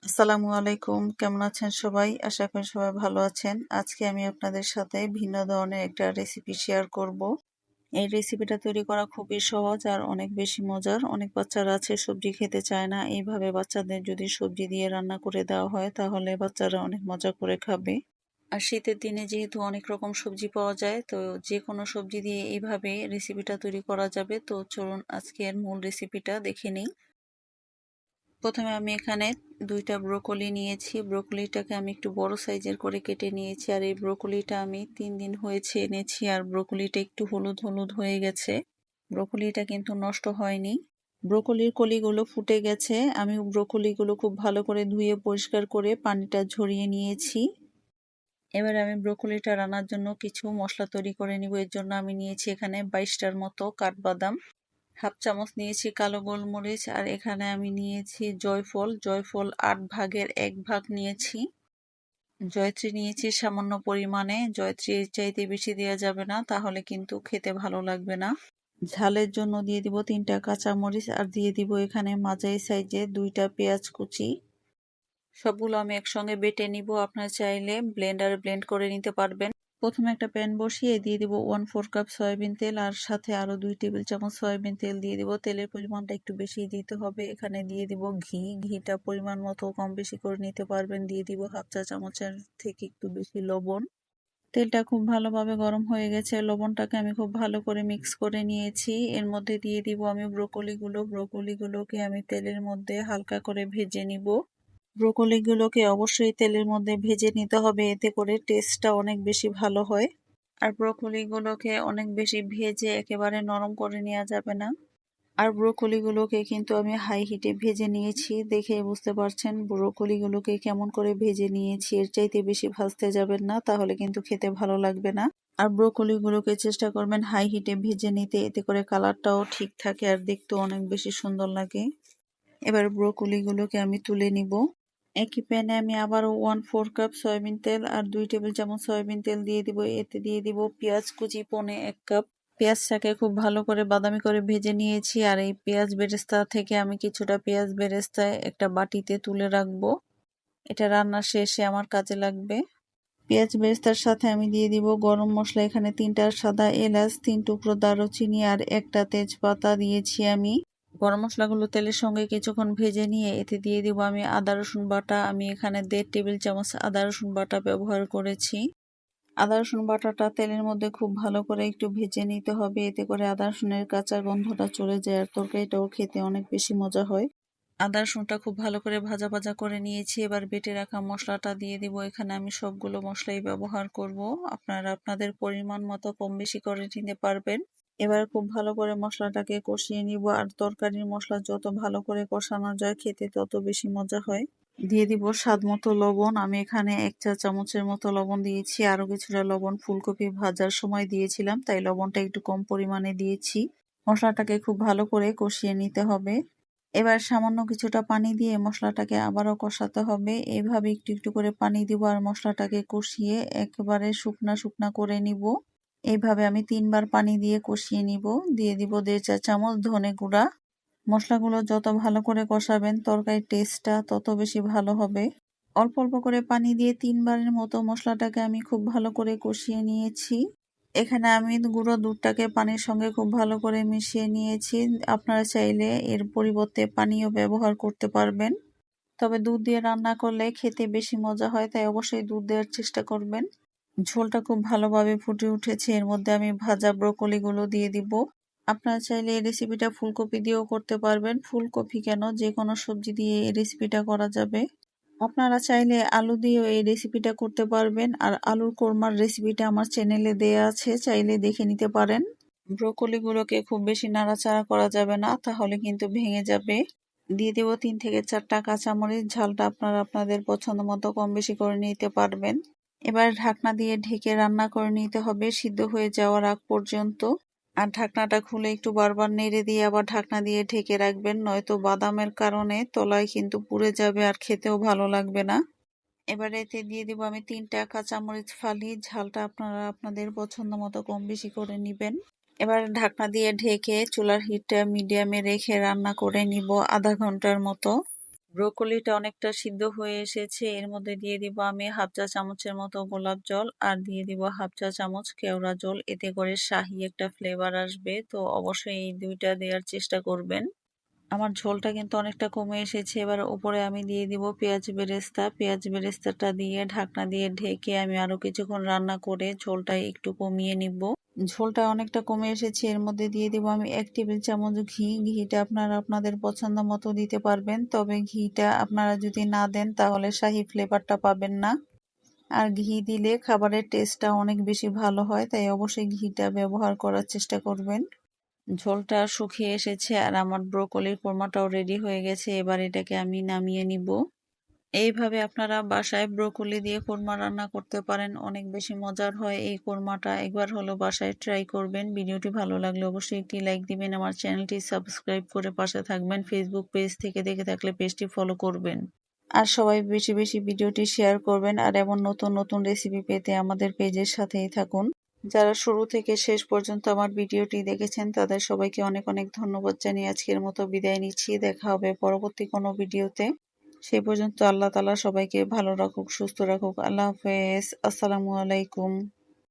আসসালামু আলাইকুম। কেমন আছেন সবাই? আশা করি সবাই ভালো আছেন। আজকে আমি আপনাদের সাথে ভিন্ন ধরনের একটা রেসিপি শেয়ার করব। এই রেসিপিটা তৈরি করা খুবই সহজ আর অনেক বেশি মজার। অনেক বাচ্চারা আছে সবজি খেতে চায় না। এইভাবে বাচ্চাদের যদি সবজি দিয়ে রান্না করে দেওয়া হয় তাহলে বাচ্চারা অনেক মজা করে খাবে। আর শীতের দিনে যেহেতু অনেক রকম সবজি পাওয়া যায়, তো যে কোনো সবজি দিয়ে এইভাবে রেসিপিটা তৈরি করা যাবে। তো চলুন আজকের মূল রেসিপিটা দেখে নিই। প্রথমে আমি এখানে 2টা ব্রোকলি নিয়েছি। ব্রোকলিটাকে আমি একটু বড় সাইজের করে কেটে নিয়েছি। আর এই ব্রোকলিটা আমি 3 দিন হয়েছে এনেছি। আর ব্রোকলিটা একটু হলুদ হলুদ হয়ে গেছে। ব্রোকলিটা কিন্তু নষ্ট হয়নি। ব্রোকলির কলিগুলো ফুটে গেছে। আমি ব্রোকলিগুলো খুব ভালো করে ধুয়ে পরিষ্কার করে পানিটা ঝরিয়ে নিয়েছি। এবার আমি ব্রোকলিটা রান্নার জন্য কিছু মশলা তৈরি করে নিব। এর জন্য আমি নিয়েছি এখানে 22টার মতো কাঠবাদাম, হাফ চামচ নিয়েছি কালো গোলমরিচ, আর এখানে আমি নিয়েছি জয়ফল। জয়ফল 8 ভাগের 1 ভাগ নিয়েছি। জয়ত্রী নিয়েছি সামান্য পরিমাণে। জয়ত্রী এর চাইতে বেশি দেওয়া যাবে না, তাহলে কিন্তু খেতে ভালো লাগবে না। ঝালের জন্য দিয়ে দিব 3টা কাঁচামরিচ, আর দিয়ে দিব এখানে মাঝারি সাইজে 2টা পেঁয়াজ কুচি। সবগুলো আমি একসঙ্গে বেটে নিব। আপনারা চাইলে ব্লেন্ডারে ব্লেন্ড করে নিতে পারবেন। প্রথমে একটা প্যান বসিয়ে দিয়ে দিব 1/4 কাপ সয়াবিন তেল, আর সাথে আরো 2 টেবিল চামচ সয়াবিন তেল দিয়ে দিব। তেলের পরিমাণটা একটু বেশি দিতে হবে। এখানে দিয়ে দিব ঘি। ঘিটা পরিমাণ মতো কম বেশি করে নিতে পারবেন। দিয়ে দিব হাফ চা চামচের থেকে একটু বেশি লবণ। তেলটা খুব ভালোভাবে গরম হয়ে গেছে। লবণটাকে আমি খুব ভালো করে মিক্স করে নিয়েছি। এর মধ্যে দিয়ে দিব আমি ব্রোকলিগুলোকে আমি তেলের মধ্যে হালকা করে ভেজে নিব। ব্রোকলিগুলোকে অবশ্যই তেলের মধ্যে ভেজে নিতে হবে, এতে করে টেস্টটা অনেক বেশি ভালো হয়। আর ব্রোকলিগুলোকে অনেক বেশি ভেজে একেবারে নরম করে নেওয়া যাবে না। আর ব্রোকলিগুলোকে কিন্তু আমি হাই হিটে ভেজে নিয়েছি। দেখে বুঝতে পারছেন ব্রোকলিগুলোকে কেমন করে ভেজে নিয়েছি। এর চাইতে বেশি ভাজতে যাবেন না, তাহলে কিন্তু খেতে ভালো লাগবে না। আর ব্রোকলিগুলোকে চেষ্টা করবেন হাই হিটে ভেজে নিতে, এতে করে কালারটাও ঠিক থাকে আর দেখতেও অনেক বেশি সুন্দর লাগে। এবার ব্রোকলিগুলোকে আমি তুলে নিব। একই প্যানে আমি আবারও 1/4 কাপ সয়াবিন তেল আর 2 টেবিল চামচ সয়াবিন তেল দিয়ে দিব। এতে দিয়ে দিব পেঁয়াজ কুচি 1/4 কাপ। পেঁয়াজটাকে খুব ভালো করে বাদামি করে ভেজে নিয়েছি। আর এই পেঁয়াজ বেরেস্তা থেকে আমি কিছুটা পেঁয়াজ বেরেস্তা একটা বাটিতে তুলে রাখবো। এটা রান্নার শেষে আমার কাজে লাগবে। পেঁয়াজ বেরেস্তার সাথে আমি দিয়ে দিব গরম মশলা। এখানে 3টা সাদা এলাচ, 3 টুকরো দারুচিনি আর একটা তেজপাতা দিয়েছি আমি। গরম মশলাগুলো তেলের সঙ্গে কিছুক্ষণ ভেজে নিয়ে এতে দিয়ে দিব আমি আদা রসুন বাটা। আমি এখানে 1.5 টেবিল চামচ আদা রসুন বাটা ব্যবহার করেছি। আদা রসুন বাটাটা তেলের মধ্যে খুব ভালো করে একটু ভেজে নিতে হবে, এতে করে আদা রসুনের কাঁচা গন্ধটা চলে যায় আর তরকারিটাও খেতে অনেক বেশি মজা হয়। আদা রসুনটা খুব ভালো করে ভাজা ভাজা করে নিয়েছি। এবার বেটে রাখা মশলাটা দিয়ে দিব। এখানে আমি সবগুলো মশলাই ব্যবহার করব। আপনারা আপনাদের পরিমাণ মতো কম বেশি করে নিতে পারবেন। এবার খুব ভালো করে মশলাটাকে কষিয়ে নিব। আর তরকারির মশলা যত ভালো করে কষানো যায় খেতে তত বেশি মজা হয়। দিয়ে দিব স্বাদ মতো লবণ। আমি এখানে 1 চা চামচের মতো লবণ দিয়েছি। আরো কিছুটা লবণ ফুলকপি ভাজার সময় দিয়েছিলাম, তাই লবণটা একটু কম পরিমাণে দিয়েছি। মশলাটাকে খুব ভালো করে কষিয়ে নিতে হবে। এবার সামান্য কিছুটা পানি দিয়ে মশলাটাকে আবারও কষাতে হবে। এইভাবে একটু একটু করে পানি দিব আর মশলাটাকে কষিয়ে একেবারে শুকনা শুকনা করে নিব। এইভাবে আমি 3 বার পানি দিয়ে কষিয়ে নিব। দিয়ে দিব 1.5 চা চামচ ধনে গুঁড়া। মশলাগুলো যত ভালো করে কষাবেন তরকারির টেস্টটা তত বেশি ভালো হবে। অল্প অল্প করে পানি দিয়ে 3 বারের মতো মশলাটাকে আমি খুব ভালো করে কষিয়ে নিয়েছি। এখানে আমি গুঁড়ো দুধটাকে পানির সঙ্গে খুব ভালো করে মিশিয়ে নিয়েছি। আপনারা চাইলে এর পরিবর্তে পানিও ব্যবহার করতে পারবেন, তবে দুধ দিয়ে রান্না করলে খেতে বেশি মজা হয়, তাই অবশ্যই দুধ দেওয়ার চেষ্টা করবেন। ঝোলটা খুব ভালোভাবে ফুটে উঠেছে। এর মধ্যে আমি ভাজা ব্রোকলিগুলো দিয়ে দিব। আপনারা চাইলে এই রেসিপিটা ফুলকপি দিয়েও করতে পারবেন। ফুলকপি কেন, যে কোনো সবজি দিয়ে এই রেসিপিটা করা যাবে। আপনারা চাইলে আলু দিয়েও এই রেসিপিটা করতে পারবেন। আর আলুর কোরমার রেসিপিটা আমার চ্যানেলে দেয়া আছে, চাইলে দেখে নিতে পারেন। ব্রোকলিগুলোকে খুব বেশি নাড়াচাড়া করা যাবে না, তাহলে কিন্তু ভেঙে যাবে। দিয়ে দেব 3 থেকে 4টা কাঁচামরিচ। ঝালটা আপনারা আপনাদের পছন্দ মতো কম বেশি করে নিতে পারবেন। এবার ঢাকনা দিয়ে ঢেকে রান্না করে নিতে হবে সিদ্ধ হয়ে যাওয়ার আগ পর্যন্ত। আর ঢাকনাটা খুলে একটু বারবার নেড়ে দিয়ে আবার ঢাকনা দিয়ে ঢেকে রাখবেন, নয়তো বাদামের কারণে তলায় কিন্তু পুড়ে যাবে আর খেতেও ভালো লাগবে না। এবার এতে দিয়ে দিব আমি 3টা কাঁচামরিচ ফালি। ঝালটা আপনারা আপনাদের পছন্দ মতো কম বেশি করে নিবেন। এবার ঢাকনা দিয়ে ঢেকে চুলার হিটটা মিডিয়ামে রেখে রান্না করে নিব আধা ঘন্টার মতো। ব্রোকলিটা অনেকটা সিদ্ধ হয়ে এসেছে। এর মধ্যে দিয়ে দিব আমি হাফ চা চামচের মতো গোলাপ জল আর দিয়ে দিব হাফ চা চামচ কেওড়া জল। এতে করে শাহি একটা ফ্লেভার আসবে। তো অবশ্যই এই দুইটা দেওয়ার চেষ্টা করবেন। আমার ঝোলটা কিন্তু অনেকটা কমে এসেছে। এবার উপরে আমি দিয়ে দিব পেঁয়াজ বেরেস্তা। পেঁয়াজ বেরেস্তাটা দিয়ে ঢাকনা দিয়ে ঢেকে আমি আরো কিছুক্ষণ রান্না করে ঝোলটা একটু কমিয়ে নিব। ঝোলটা অনেকটা কমে এসেছে। এর মধ্যে দিয়ে দিব আমি 1 টেবিল চামচ ঘি। ঘিটা আপনারা আপনাদের পছন্দ মতো দিতে পারবেন। তবে ঘিটা আপনারা যদি না দেন তাহলে শাহি ফ্লেভারটা পাবেন না। আর ঘি দিলে খাবারের টেস্টটা অনেক বেশি ভালো হয়, তাই অবশ্যই ঘিটা ব্যবহার করার চেষ্টা করবেন। ঝোলটা শুকিয়ে এসেছে আর আমার ব্রোকলির কোরমাটাও রেডি হয়ে গেছে। এবার এটাকে আমি নামিয়ে নিব। এইভাবে আপনারা বাসায় ব্রোকলি দিয়ে কোরমা রান্না করতে পারেন। অনেক বেশি মজার হয় এই কোরমাটা। একবার হলো বাসায় ট্রাই করবেন। ভিডিওটি ভালো লাগলে অবশ্যই একটি লাইক দিবেন। আমার চ্যানেলটি সাবস্ক্রাইব করে পাশে থাকবেন। ফেসবুক পেজ থেকে দেখে থাকলে পেজটি ফলো করবেন। আর সবাই বেশি বেশি ভিডিওটি শেয়ার করবেন। আর এমন নতুন নতুন রেসিপি পেতে আমাদের পেজের সাথেই থাকুন। যারা শুরু থেকে শেষ পর্যন্ত আমার ভিডিওটি দেখেছেন তাদের সবাইকে অনেক অনেক ধন্যবাদ জানিয়ে আজকের মতো বিদায় নিচ্ছি। দেখা হবে পরবর্তী কোনো ভিডিওতে। সে পর্যন্ত আল্লাহ তাআলা সবাইকে ভালো রাখুক, সুস্থ রাখুক। আল্লাহ হাফেজ। আসসালামু আলাইকুম।